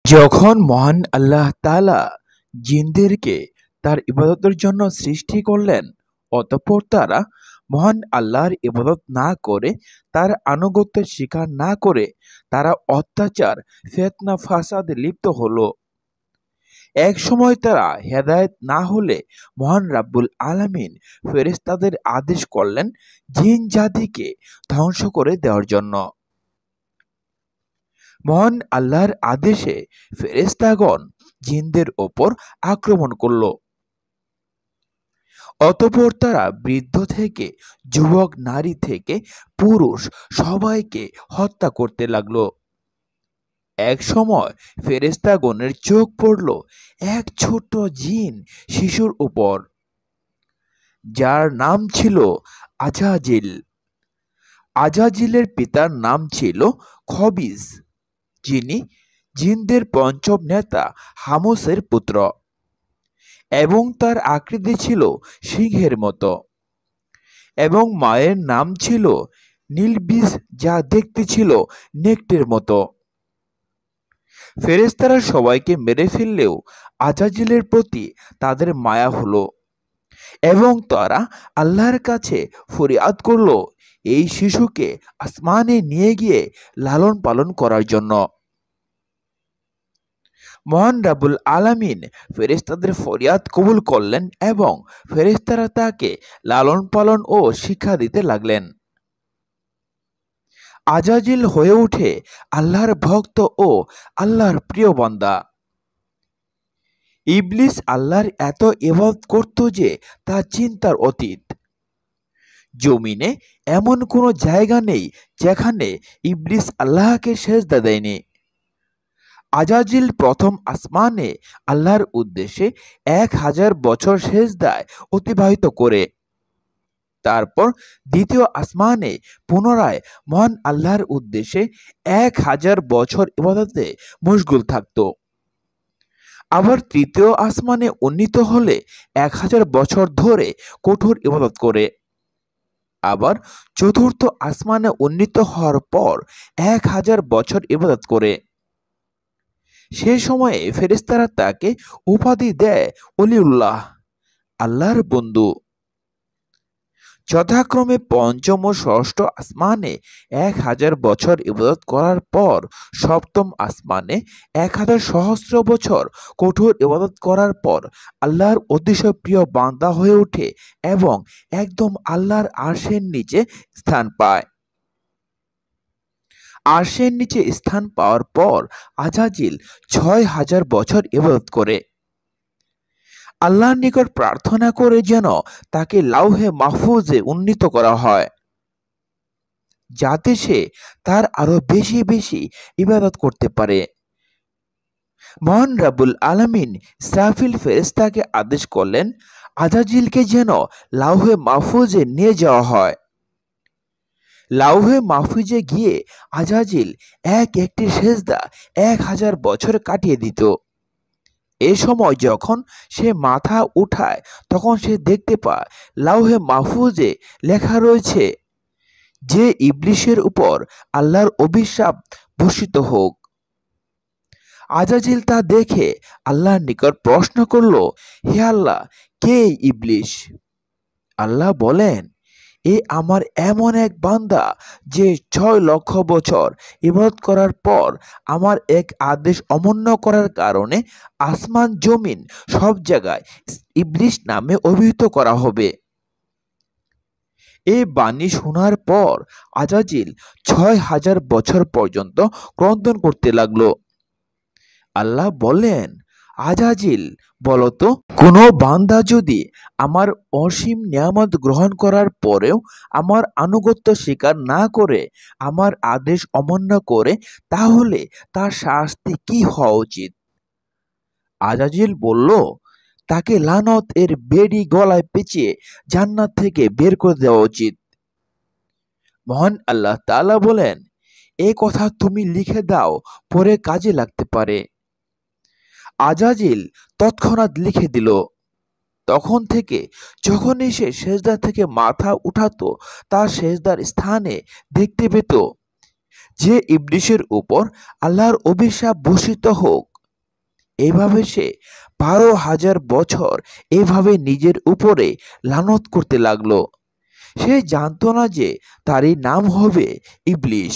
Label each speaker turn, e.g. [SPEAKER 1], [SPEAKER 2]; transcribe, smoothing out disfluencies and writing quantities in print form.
[SPEAKER 1] যখন মহান আল্লাহ তাআলা জিনদেরকে তার ইবাদতের জন্য সৃষ্টি করলেন, অতঃপর তারা মহান আল্লাহর ইবাদত না করে, তার আনুগত্য স্বীকার না করে তারা অত্যাচার, ফিতনা, ফাসাদে লিপ্ত হলো। এক সময় তারা হেদায়েত না হলে মহান রাব্বুল আলামিন ফেরেশতাদের আদেশ করলেন জিন জাতিকে ধ্বংস করে দেওয়ার জন্য। মহান আল্লাহর আদেশে ফেরেশতাগণ জিনদের ওপর আক্রমণ করল। অতঃপর তারা বৃদ্ধ থেকে যুবক, নারী থেকে পুরুষ সবাইকে হত্যা করতে লাগলো। এক সময় ফেরেশতাগণের চোখ পড়ল এক ছোট্ট জিন শিশুর উপর, যার নাম ছিল আজাজিল। আজাজিলের পিতার নাম ছিল খবিস, যিনি জিনদের পঞ্চম নেতা হামুসের পুত্র, এবং তার আকৃতি ছিল সিংহের মতো, এবং মায়ের নাম ছিল নীলবিজ, যা দেখতে ছিল নেকটের মতো। ফেরেশতারা সবাইকে মেরে ফেললেও আজাজিলের প্রতি তাদের মায়া হলো, এবং তারা আল্লাহর কাছে ফরিয়াদ করল এই শিশুকে আসমানে নিয়ে গিয়ে লালন পালন করার জন্য। মহান রাব্বুল আলামিন ফেরেশতাদের ফরিয়াদ কবুল করলেন এবং ফেরেশতারা তাকে লালন পালন ও শিক্ষা দিতে লাগলেন। আজাজিল হয়ে ওঠে আল্লাহর ভক্ত ও আল্লাহর প্রিয় বান্দা। ইবলিস আল্লাহর এত ইবাদত করত যে তা চিন্তার অতীত। জমিনে এমন কোনো জায়গা নেই যেখানে ইবলিস আল্লাহকে সেজদা দেয়নি। আজাজিল প্রথম আসমানে আল্লাহর উদ্দেশ্যে 1000 বছর সেজদায় অতিবাহিত করে, তারপর দ্বিতীয় আসমানে পুনরায় মহান আল্লাহর উদ্দেশ্যে 1000 বছর ইবাদতে মশগুল থাকত। আবার তৃতীয় আসমানে উন্নীত হলে 1000 বছর ধরে কঠোর ইবাদত করে। আবার চতুর্থ আসমানে উন্নীত হওয়ার পর 1000 বছর ইবাদত করে। সে সময়ে ফেরেশতারা তাকে উপাধি দেয় ওলিউল্লাহ, আল্লাহর বন্ধু। যথাক্রমে পঞ্চম ও ষষ্ঠ আসমানে 1000 বছর ইবাদত করার পর সপ্তম আসমানে 1000 সহস্র বছর কঠোর ইবাদত করার পর আল্লাহর অতিশয় প্রিয় বান্দা হয়ে ওঠে এবং একদম আল্লাহর আরশের নিচে স্থান পায়। আরশের নিচে স্থান পাওয়ার পর আজাজিল 6000 বছর ইবাদত করে। আল্লাহর নিকট প্রার্থনা করে যেন তাকে লাউহে মাহফুজে উন্নীত করা হয়, যাতে সে তার আরো বেশি বেশি ইবাদত করতে পারে। মহান রাব্বুল আলামিন ইসরাফিল ফেরেশতাকে আদেশ করলেন আজাজিলকে যেন লাউহে মাহফুজে নিয়ে যাওয়া হয়। লাউহে মাহফুজে গিয়ে আজাজিল একটি সেজদা 1000 বছর কাটিয়ে দিত। এ সময় যখন সে মাথা উঠায় তখন সে দেখতে পায় লাউহে মাহফুজে লেখা রয়েছে যে ইবলিসের উপর আল্লাহর অভিশাপ বর্ষিত হোক। আজাজিল তা দেখে আল্লাহর নিকট প্রশ্ন করল, হে আল্লাহ, কে ইবলিস? আল্লাহ বলেন, এ আমার এমন এক বান্দা যে 6 লক্ষ বছর ইবাদত করার পর আমার এক আদেশ অমান্য করার কারণে আসমান জমিন সব জায়গায় ইবলিস নামে অভিহিত করা হবে। এ বাণী শোনার পর আজাজিল 6000 বছর পর্যন্ত ক্রন্দন করতে লাগলো। আল্লাহ বললেন, আজাজিল, বলতো, কোনো বান্দা যদি আমার অসীম নিয়ামত গ্রহণ করার পরেও আমার আনুগত্য স্বীকার না করে, আমার আদেশ অমান্য করে, তাহলে তার শাস্তি কি হওয়া উচিত? আজাজিল বলল, তাকে লানত এর বেড়ি গলায় পেঁচিয়ে জান্নাত থেকে বের করে দেওয়া উচিত। মহান আল্লাহ তাআলা বলেন, এ কথা তুমি লিখে দাও, পরে কাজে লাগতে পারে। আজাজিল তৎক্ষণাৎ লিখে দিল। তখন থেকে যখনই সে সেজদা থেকে মাথা উঠাতো, তার সেজদার স্থানে দেখতে পেত যে ইবলিসের উপর আল্লাহর অভিশাপ বর্ষিত হোক। এভাবে সে 12,000 বছর এভাবে নিজের উপরে লানত করতে লাগলো। সে জানতো না যে তারই নাম হবে ইবলিস।